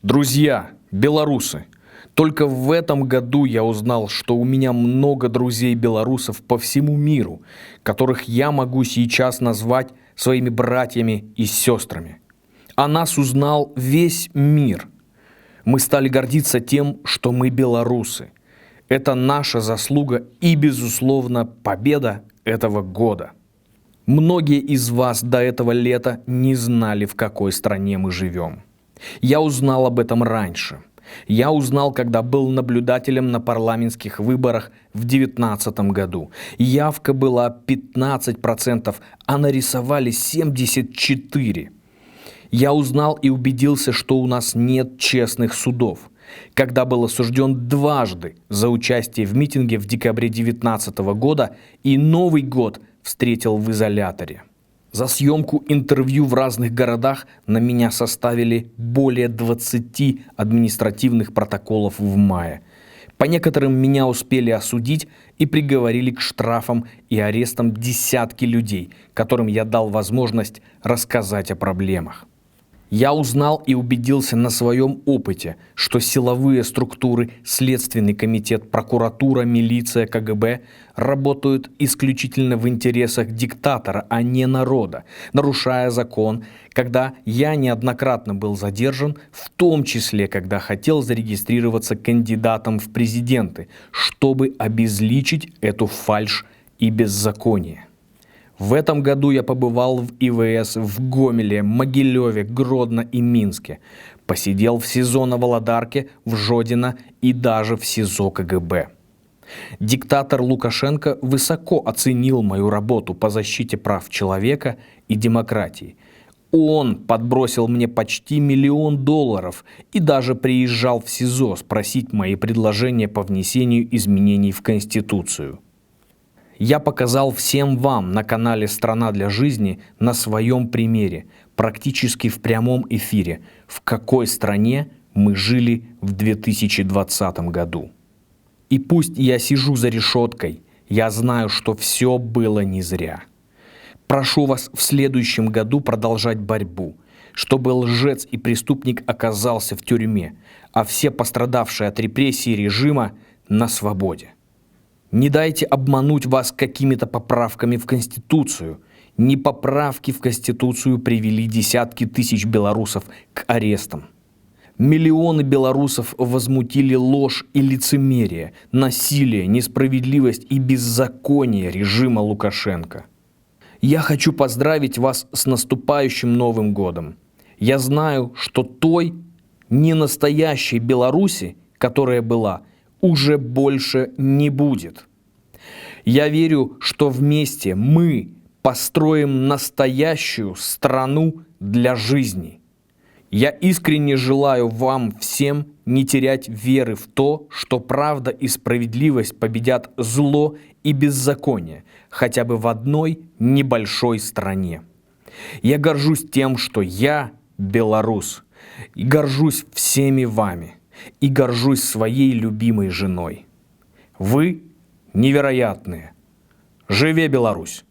Друзья, белорусы, только в этом году я узнал, что у меня много друзей-белорусов по всему миру, которых я могу сейчас назвать своими братьями и сестрами. О нас узнал весь мир. Мы стали гордиться тем, что мы белорусы. Это наша заслуга и, безусловно, победа этого года. Многие из вас до этого лета не знали, в какой стране мы живем. Я узнал об этом раньше. Я узнал, когда был наблюдателем на парламентских выборах в 2019 году. Явка была 15%, а нарисовали 74%. Я узнал и убедился, что у нас нет честных судов, когда был осужден дважды за участие в митинге в декабре 2019 года и Новый год встретил в изоляторе. За съемку интервью в разных городах на меня составили более 20 административных протоколов в мае. По некоторым меня успели осудить и приговорили к штрафам и арестам десятки людей, которым я дал возможность рассказать о проблемах. Я узнал и убедился на своем опыте, что силовые структуры, Следственный комитет, прокуратура, милиция, КГБ работают исключительно в интересах диктатора, а не народа, нарушая закон, когда я неоднократно был задержан, в том числе, когда хотел зарегистрироваться кандидатом в президенты, чтобы обезличить эту фальшь и беззаконие. В этом году я побывал в ИВС в Гомеле, Могилеве, Гродно и Минске. Посидел в СИЗО на Володарке, в Жодино и даже в СИЗО КГБ. Диктатор Лукашенко высоко оценил мою работу по защите прав человека и демократии. Он подбросил мне почти $1 миллион и даже приезжал в СИЗО спросить мои предложения по внесению изменений в Конституцию. Я показал всем вам на канале «Страна для жизни» на своем примере, практически в прямом эфире, в какой стране мы жили в 2020 году. И пусть я сижу за решеткой, я знаю, что все было не зря. Прошу вас в следующем году продолжать борьбу, чтобы лжец и преступник оказался в тюрьме, а все пострадавшие от репрессий режима на свободе. Не дайте обмануть вас какими-то поправками в Конституцию. Непоправки в Конституцию привели десятки тысяч белорусов к арестам. Миллионы белорусов возмутили ложь и лицемерие, насилие, несправедливость и беззаконие режима Лукашенко. Я хочу поздравить вас с наступающим Новым годом. Я знаю, что той ненастоящей Беларуси, которая была, уже больше не будет. Я верю, что вместе мы построим настоящую страну для жизни. Я искренне желаю вам всем не терять веры в то, что правда и справедливость победят зло и беззаконие хотя бы в одной небольшой стране. Я горжусь тем, что я белорус, и горжусь всеми вами. И горжусь своей любимой женой. Вы невероятные. Живе Беларусь!